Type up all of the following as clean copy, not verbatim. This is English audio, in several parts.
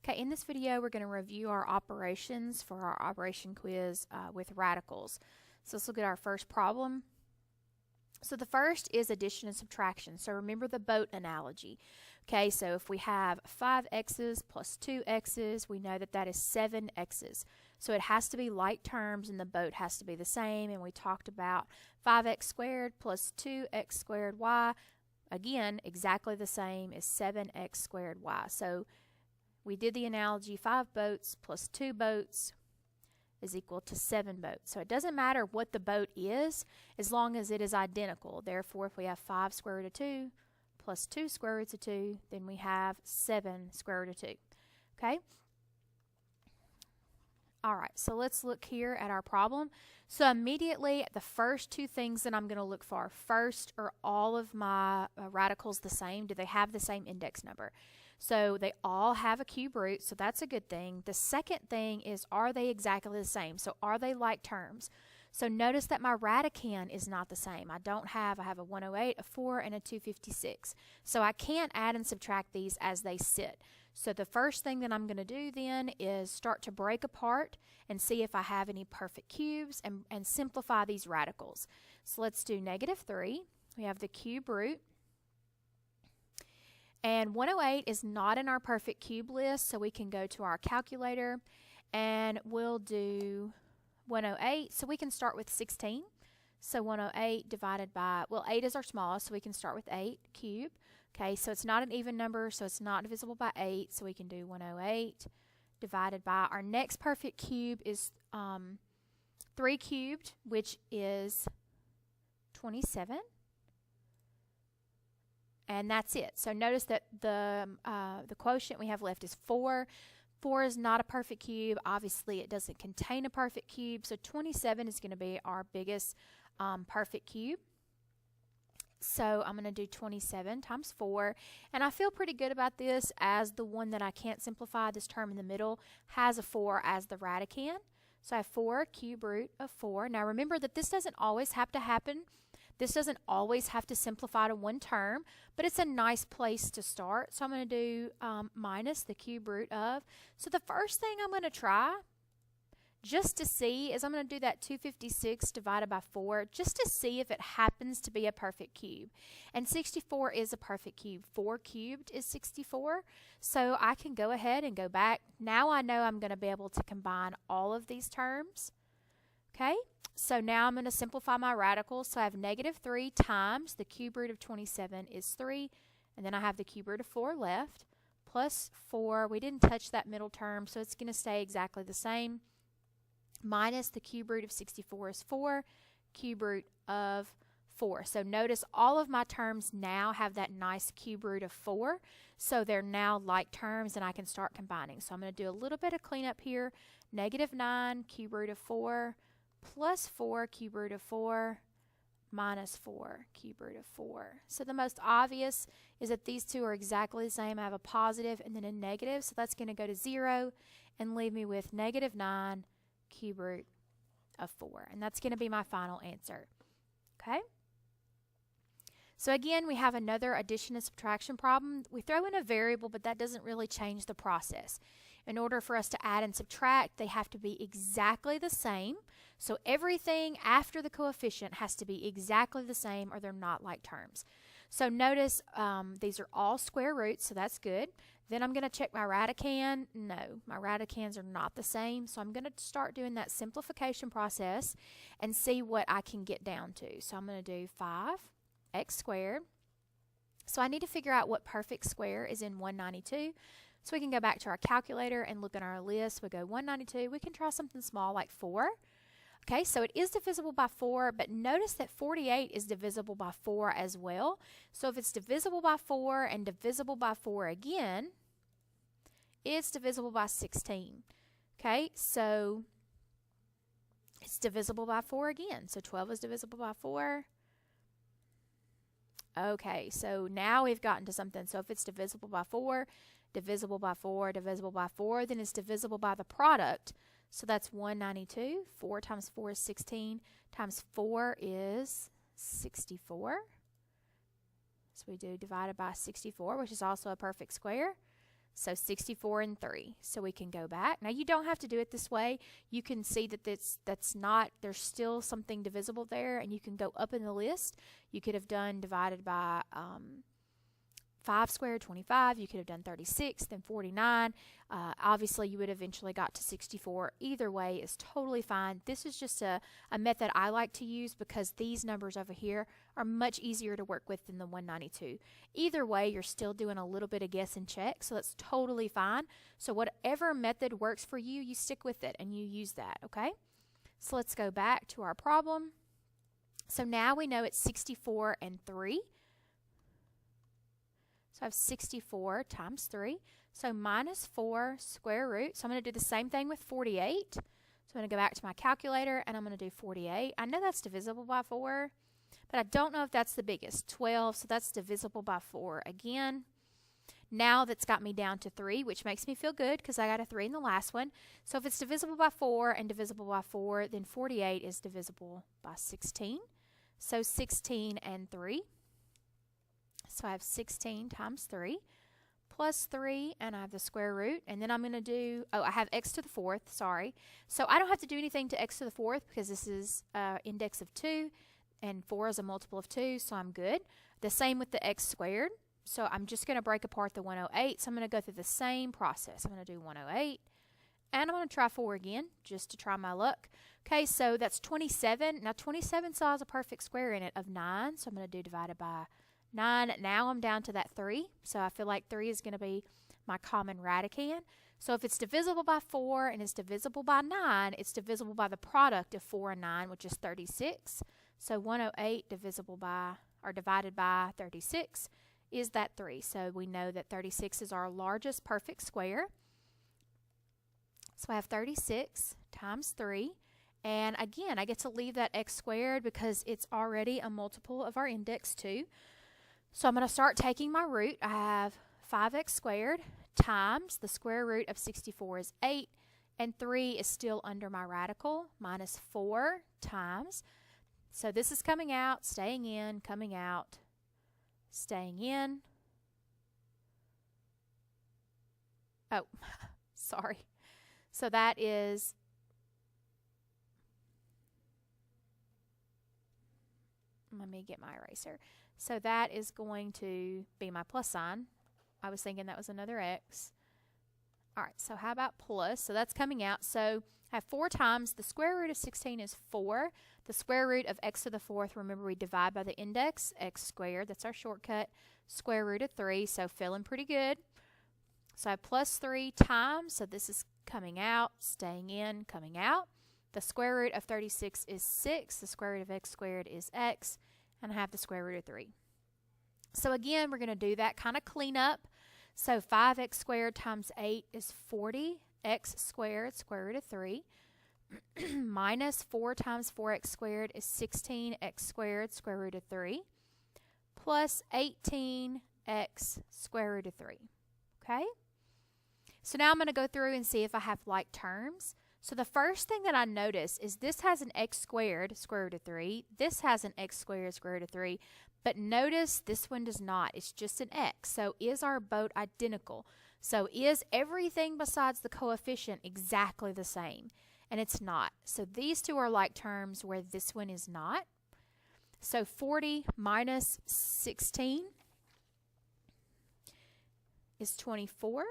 Okay, in this video we're going to review our operations for our operation quiz with radicals. So let's look at our first problem. So the first is addition and subtraction. So remember the boat analogy. Okay, so if we have 5x's plus 2x's, we know that that is 7x's. So it has to be like terms and the boat has to be the same. And we talked about 5x squared plus 2x squared y. Again, exactly the same as 7x squared y. So we did the analogy 5 boats plus 2 boats is equal to 7 boats. So it doesn't matter what the boat is as long as it is identical. Therefore, if we have 5 square root of 2 plus 2 square roots of 2, then we have 7 square root of 2. Okay? Alright, so let's look here at our problem. So immediately, the first two things that I'm going to look for. First, are all of my radicals the same? Do they have the same index number? So they all have a cube root, so that's a good thing. The second thing is, are they exactly the same? So are they like terms? So notice that my radicand is not the same. I have a 108, a 4, and a 256. So I can't add and subtract these as they sit. So the first thing that I'm going to do then is start to break apart and see if I have any perfect cubes and simplify these radicals. So let's do -3. We have the cube root. And 108 is not in our perfect cube list, so we can go to our calculator and we'll do 108. So we can start with 16. So 108 divided by, well, 8 is our smallest, so we can start with 8 cubed. Okay, so it's not an even number, so it's not divisible by 8, so we can do 108 divided by, our next perfect cube is 3 cubed, which is 27. And that's it. So notice that the quotient we have left is 4. 4 is not a perfect cube. Obviously, it doesn't contain a perfect cube. So 27 is going to be our biggest perfect cube. So I'm going to do 27 times 4. And I feel pretty good about this, as the one that I can't simplify, this term in the middle, has a 4 as the radicand. So I have 4 cube root of 4. Now remember that this doesn't always have to happen. This doesn't always have to simplify to one term, but it's a nice place to start. So I'm going to do minus the cube root of. So the first thing I'm going to try, just to see, is I'm going to do that 256 divided by 4, just to see if it happens to be a perfect cube. And 64 is a perfect cube. 4 cubed is 64. So I can go ahead and go back. Now I know I'm going to be able to combine all of these terms. Okay? So now I'm going to simplify my radicals. So I have -3 times the cube root of 27 is 3. And then I have the cube root of 4 left. Plus 4. We didn't touch that middle term, so it's going to stay exactly the same. Minus the cube root of 64 is 4. Cube root of 4. So notice all of my terms now have that nice cube root of 4. So they're now like terms, and I can start combining. So I'm going to do a little bit of cleanup here. -9 cube root of 4. Plus 4 cube root of 4 minus 4 cube root of 4. So the most obvious is that these two are exactly the same. I have a positive and then a negative, so that's going to go to 0 and leave me with -9 cube root of 4. And that's going to be my final answer. Okay? So again, we have another addition and subtraction problem. We throw in a variable, but that doesn't really change the process. In order for us to add and subtract, they have to be exactly the same. So everything after the coefficient has to be exactly the same, or they're not like terms. So notice these are all square roots, so that's good. Then I'm going to check my radicand. No, my radicands are not the same. So I'm going to start doing that simplification process and see what I can get down to. So I'm going to do 5x squared. So I need to figure out what perfect square is in 192. So we can go back to our calculator and look at our list. We go 192. We can try something small like 4. Okay, so it is divisible by 4, but notice that 48 is divisible by 4 as well. So if it's divisible by 4 and divisible by 4 again, it's divisible by 16. Okay, so it's divisible by 4 again. So 12 is divisible by 4. Okay, so now we've gotten to something. So if it's divisible by 4, divisible by 4, divisible by 4, then it's divisible by the product. So that's 192. 4 times 4 is 16. Times 4 is 64. So we do divided by 64, which is also a perfect square. So 64 and 3. So we can go back. Now you don't have to do it this way. You can see that that's not, there's still something divisible there, and you can go up in the list. You could have done divided by 5 squared, 25. You could have done 36, then 49. Obviously, you would eventually got to 64. Either way is totally fine. This is just a method I like to use because these numbers over here are much easier to work with than the 192. Either way, you're still doing a little bit of guess and check, so that's totally fine. So whatever method works for you, you stick with it and you use that, okay? So let's go back to our problem. So now we know it's 64 and 3. So I have 64 times 3. So minus 4 square root. So I'm going to do the same thing with 48. So I'm going to go back to my calculator and I'm going to do 48. I know that's divisible by 4, but I don't know if that's the biggest. 12, so that's divisible by 4 again. Now that's got me down to 3, which makes me feel good because I got a 3 in the last one. So if it's divisible by 4 and divisible by 4, then 48 is divisible by 16. So 16 and 3. So I have 16 times 3 plus 3, and I have the square root. And then I'm going to do, I have x to the 4th, sorry. So I don't have to do anything to x to the 4th because this is index of 2, and 4 is a multiple of 2, so I'm good. The same with the x squared. So I'm just going to break apart the 108. So I'm going to go through the same process. I'm going to do 108, and I'm going to try 4 again just to try my luck. Okay, so that's 27. Now 27 still has a perfect square in it of 9, so I'm going to do divided by 9. Now I'm down to that 3, so I feel like 3 is going to be my common radicand. So if it's divisible by 4 and it's divisible by 9, it's divisible by the product of 4 and 9, which is 36. So 108 divisible by, or divided by 36 is that 3. So we know that 36 is our largest perfect square. So I have 36 times 3. And again, I get to leave that x squared because it's already a multiple of our index 2. So I'm going to start taking my root. I have 5x squared times the square root of 64 is 8, and 3 is still under my radical, minus 4 times. So this is coming out, staying in, coming out, staying in. Oh, sorry. So that is, let me get my eraser. So that is going to be my plus sign. I was thinking that was another x. All right, so how about plus? So that's coming out. So I have 4 times. The square root of 16 is 4. The square root of x to the 4th, remember we divide by the index, x squared. That's our shortcut. Square root of 3, so feeling pretty good. So I have plus 3 times. So this is coming out, staying in, coming out. The square root of 36 is 6. The square root of x squared is x. And I have the square root of 3. So again, we're going to do that kind of cleanup. So 5x squared times 8 is 40. X squared, square root of 3. Minus 4 times 4x squared is 16x squared, square root of 3. Plus 18x square root of 3. Okay? So now I'm going to go through and see if I have like terms. So the first thing that I notice is this has an x squared, square root of 3. This has an x squared, square root of 3. But notice this one does not. It's just an x. So is our both identical? So is everything besides the coefficient exactly the same? And it's not. So these two are like terms where this one is not. So 40 minus 16 is 24.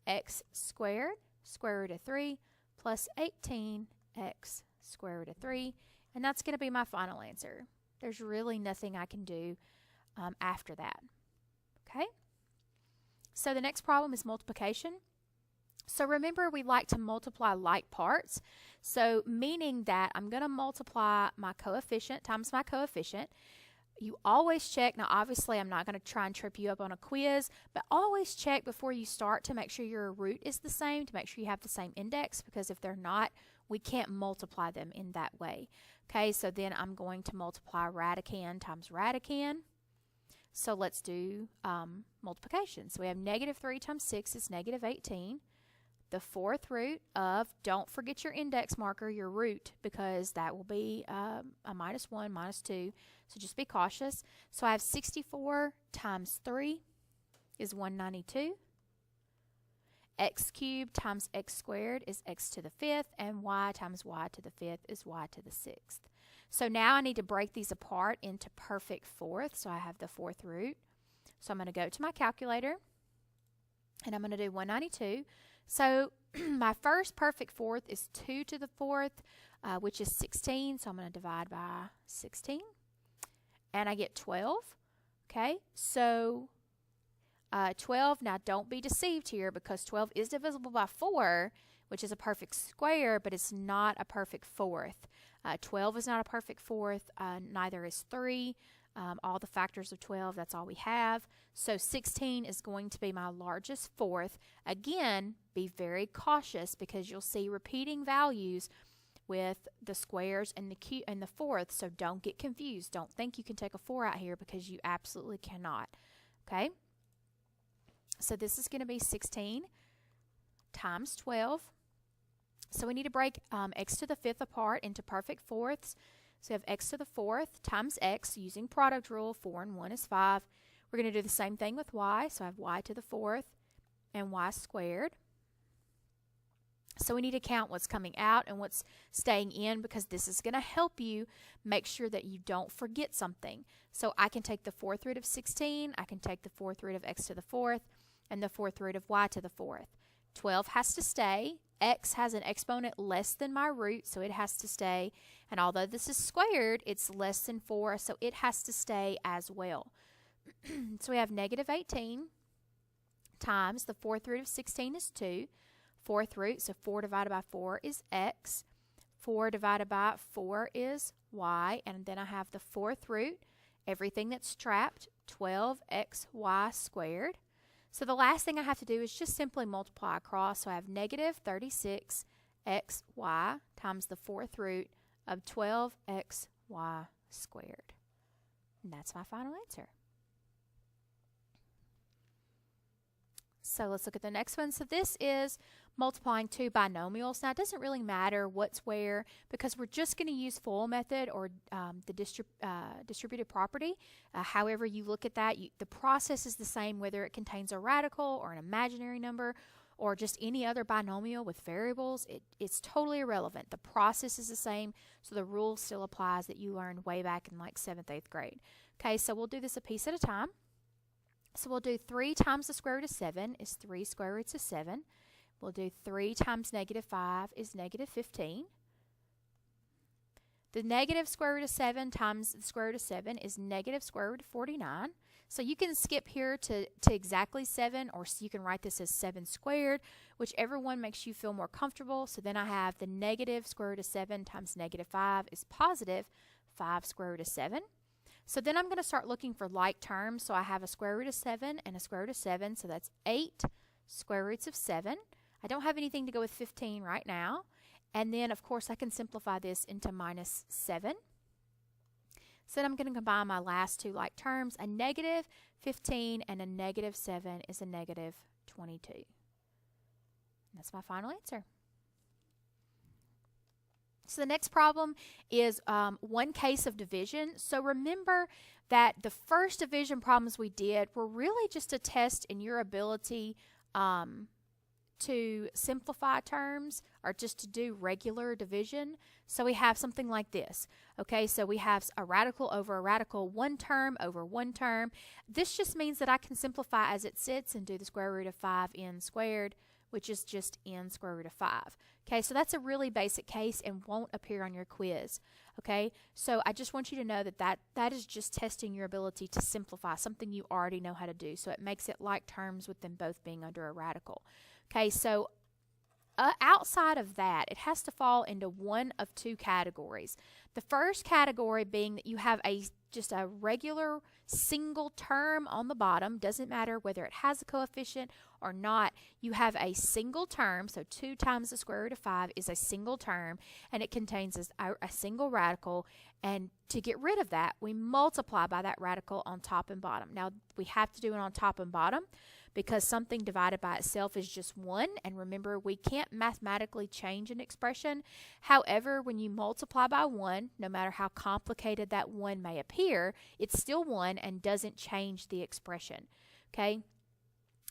X squared, square root of 3, plus 18x square root of 3. And that's going to be my final answer. There's really nothing I can do after that. Okay? So the next problem is multiplication. So remember, we like to multiply like parts. So meaning that I'm going to multiply my coefficient times my coefficient. You always check. Now, obviously, I'm not going to try and trip you up on a quiz, but always check before you start to make sure your root is the same, to make sure you have the same index, because if they're not, we can't multiply them in that way. Okay, so then I'm going to multiply radicand times radicand. So let's do multiplication. So we have negative 3 times 6 is negative 18. The fourth root of, don't forget your index marker, your root, because that will be a minus 1, minus 2. So just be cautious. So I have 64 times 3 is 192. X cubed times x squared is x to the 5th, and y times y to the 5th is y to the 6th. So now I need to break these apart into perfect fourths. So I have the 4th root. So I'm going to go to my calculator, and I'm going to do 192. So my first perfect fourth is 2 to the 4th, which is 16. So I'm going to divide by 16, and I get 12. Okay, so 12, now don't be deceived here, because 12 is divisible by 4, which is a perfect square, but it's not a perfect fourth. 12 is not a perfect fourth, neither is 3. All the factors of 12, that's all we have. So 16 is going to be my largest fourth. Again, be very cautious, because you'll see repeating values with the squares and the fourth, so don't get confused. Don't think you can take a 4 out here, because you absolutely cannot. Okay? So this is going to be 16 times 12. So we need to break x to the 5th apart into perfect fourths. So we have x to the 4th times x using product rule. 4 and 1 is 5. We're going to do the same thing with y. So I have y to the 4th and y squared. So we need to count what's coming out and what's staying in, because this is going to help you make sure that you don't forget something. So I can take the 4th root of 16. I can take the 4th root of x to the 4th and the 4th root of y to the 4th. 12 has to stay. X has an exponent less than my root, so it has to stay. And although this is squared, it's less than 4, so it has to stay as well. So we have negative 18 times the 4th root of 16 is 2. 4th root, so 4 divided by 4 is x. 4 divided by 4 is y. And then I have the 4th root, everything that's trapped, 12xy squared. So the last thing I have to do is just simply multiply across. So I have negative 36xy times the 4th root of 12xy squared. And that's my final answer. So let's look at the next one. So this is multiplying two binomials. Now it doesn't really matter what's where, because we're just going to use FOIL method or the distributive property. However you look at that, the process is the same whether it contains a radical or an imaginary number or just any other binomial with variables. It's totally irrelevant. The process is the same, so the rule still applies that you learned way back in like 7th, 8th grade. Okay, so we'll do this a piece at a time. So we'll do 3 times the square root of 7 is 3 square roots of 7. We'll do 3 times negative 5 is negative 15. The negative square root of 7 times the square root of 7 is negative square root of 49. So you can skip here to exactly 7, or you can write this as 7 squared, whichever one makes you feel more comfortable. So then I have the negative square root of 7 times negative 5 is positive 5 square root of 7. So then I'm going to start looking for like terms. So I have a square root of 7 and a square root of 7. So that's 8 square roots of 7. I don't have anything to go with 15 right now. And then, of course, I can simplify this into minus 7. So then I'm going to combine my last two like terms. A negative 15 and a negative 7 is a negative 22. And that's my final answer. So the next problem is one case of division. So remember that the first division problems we did were really just a test in your ability to simplify terms, or just to do regular division. So we have something like this. Okay, so we have a radical over a radical, one term over one term. This just means that I can simplify as it sits and do the square root of 5n squared, which is just n square root of 5. Okay, so that's a really basic case and won't appear on your quiz. Okay, so I just want you to know that is just testing your ability to simplify something you already know how to do. So it makes it like terms with them both being under a radical. Okay, so outside of that, it has to fall into one of two categories. The first category being that you have just a regular single term on the bottom. Doesn't matter whether it has a coefficient or not. You have a single term, so 2 times the square root of 5 is a single term, and it contains a single radical. And to get rid of that, we multiply by that radical on top and bottom. Now, we have to do it on top and bottom, because something divided by itself is just 1. And remember, we can't mathematically change an expression. However, when you multiply by 1, no matter how complicated that 1 may appear, it's still 1 and doesn't change the expression. Okay?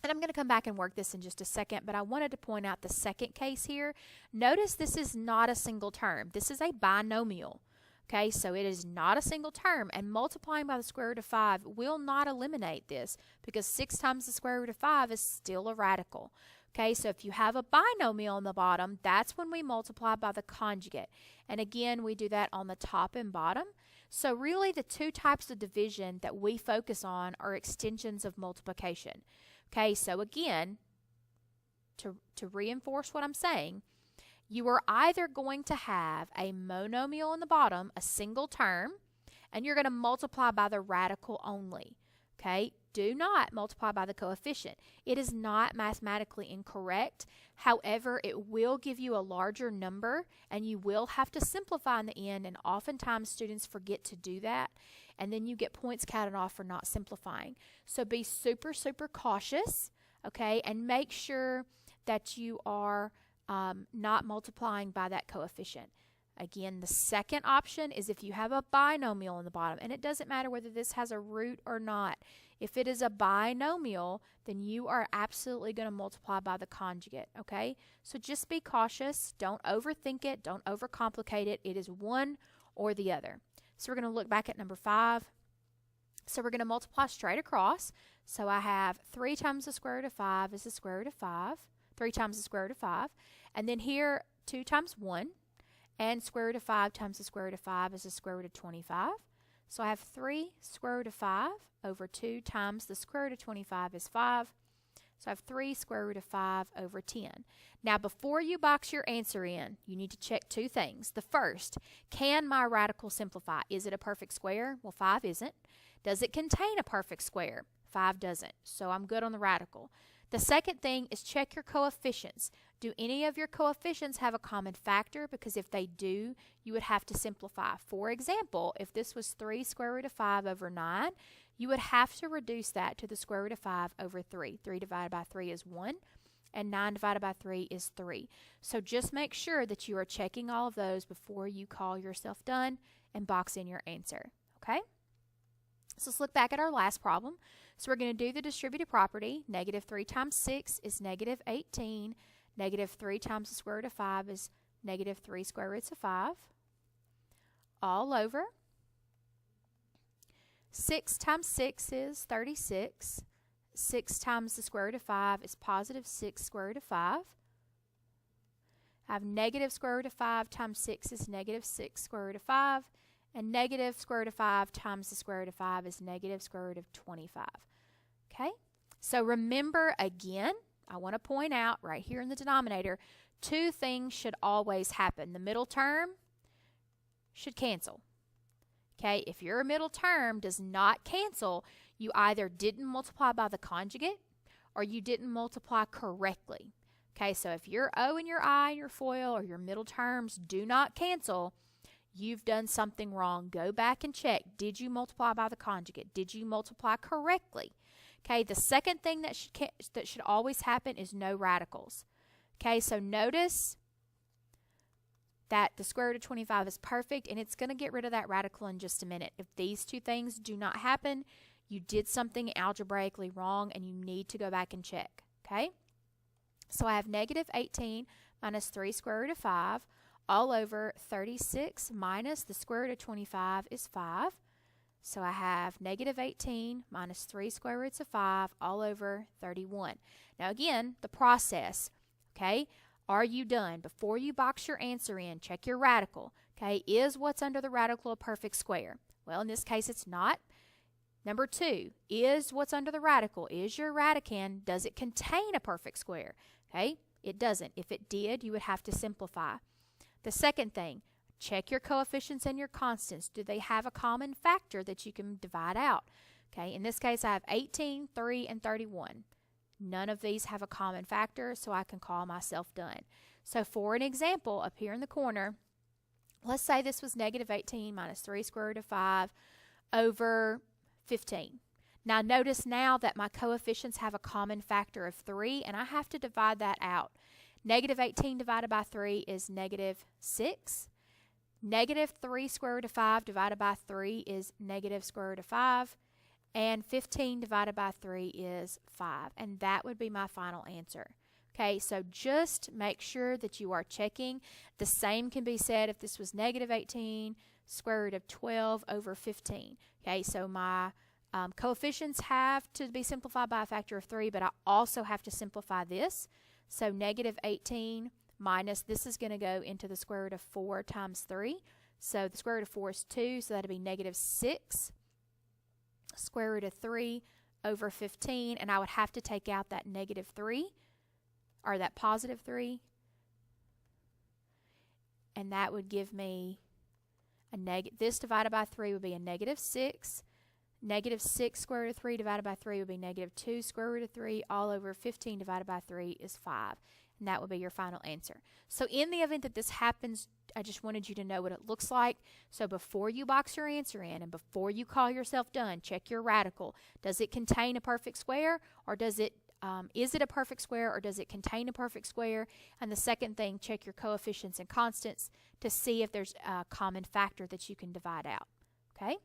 And I'm going to come back and work this in just a second, but I wanted to point out the second case here. Notice this is not a single term. This is a binomial. Okay, so it is not a single term, and multiplying by the square root of 5 will not eliminate this because 6 times the square root of 5 is still a radical. Okay, so if you have a binomial on the bottom, that's when we multiply by the conjugate. And again, we do that on the top and bottom. So really the two types of division that we focus on are extensions of multiplication. Okay, so again, to reinforce what I'm saying, you are either going to have a monomial in the bottom, a single term, and you're going to multiply by the radical only. Okay, do not multiply by the coefficient. It is not mathematically incorrect. However, it will give you a larger number, and you will have to simplify in the end, and oftentimes students forget to do that, and then you get points counted off for not simplifying. So be super, super cautious, okay, and make sure that you are not multiplying by that coefficient. Again, the second option is if you have a binomial in the bottom, and it doesn't matter whether this has a root or not. If it is a binomial, then you are absolutely going to multiply by the conjugate, okay? So just be cautious. Don't overthink it. Don't overcomplicate it. It is one or the other. So we're going to look back at number 5. So we're going to multiply straight across. So I have 3 times the square root of 5 is the square root of 5. 3 times the square root of 5. And then here, 2 times 1. And square root of 5 times the square root of 5 is the square root of 25. So I have 3 square root of 5 over 2 times the square root of 25 is 5. So I have 3 square root of 5 over 10. Now, before you box your answer in, you need to check 2 things. The first, can my radical simplify? Is it a perfect square? Well, 5 isn't. Does it contain a perfect square? 5 doesn't. So I'm good on the radical. The second thing is check your coefficients. Do any of your coefficients have a common factor? Because if they do, you would have to simplify. For example, if this was 3 square root of 5 over 9, you would have to reduce that to the square root of 5 over 3. 3 divided by 3 is 1, and 9 divided by 3 is 3. So just make sure that you are checking all of those before you call yourself done and box in your answer. Okay? So let's look back at our last problem. So we're going to do the distributive property. Negative 3 times 6 is negative 18. Negative 3 times the square root of 5 is negative 3 square roots of 5. All over. 6 times 6 is 36. 6 times the square root of 5 is positive 6 square root of 5. I have negative square root of 5 times 6 is negative 6 square root of 5. And negative square root of 5 times the square root of 5 is negative square root of 25. Okay? So remember again, I want to point out right here in the denominator, 2 things should always happen. The middle term should cancel. Okay? If your middle term does not cancel, you either didn't multiply by the conjugate or you didn't multiply correctly. Okay? So if your O and your I and your FOIL or your middle terms do not cancel, you've done something wrong. Go back and check. Did you multiply by the conjugate? Did you multiply correctly? Okay, the second thing that should always happen is no radicals. Okay, so notice that the square root of 25 is perfect, and it's going to get rid of that radical in just a minute. If these 2 things do not happen, you did something algebraically wrong, and you need to go back and check. Okay, so I have negative 18 minus 3 square root of 5 all over 36 minus the square root of 25 is 5. So I have negative 18 minus 3 square roots of 5 all over 31. Now again, the process, okay? Are you done? Before you box your answer in, check your radical. Okay, is what's under the radical a perfect square? Well, in this case, it's not. Number 2, is what's under the radical, is your radicand, does it contain a perfect square? Okay, it doesn't. If it did, you would have to simplify. The second thing, check your coefficients and your constants. Do they have a common factor that you can divide out? Okay, in this case, I have 18, 3, and 31. None of these have a common factor, so I can call myself done. So for an example, up here in the corner, let's say this was negative 18 minus 3 square root of 5 over 15. Now notice now that my coefficients have a common factor of 3, and I have to divide that out. Negative 18 divided by 3 is negative 6. Negative 3 square root of 5 divided by 3 is negative square root of 5. and 15 divided by 3 is 5. And that would be my final answer. Okay, so just make sure that you are checking. The same can be said if this was negative 18 square root of 12 over 15. Okay, so my coefficients have to be simplified by a factor of 3, but I also have to simplify this. So negative 18 minus, this is going to go into the square root of 4 times 3. So the square root of 4 is 2, so that'll be negative 6 square root of 3 over 15, and I would have to take out that negative 3, or that positive 3, and that would give me this divided by 3 would be a negative 6. Negative 6 square root of 3 divided by 3 would be negative 2 square root of 3 all over 15 divided by 3 is 5. And that would be your final answer. So in the event that this happens, I just wanted you to know what it looks like. So before you box your answer in and before you call yourself done, check your radical. Does it contain a perfect square, or does it is it a perfect square, or does it contain a perfect square? And the second thing, check your coefficients and constants to see if there's a common factor that you can divide out. Okay?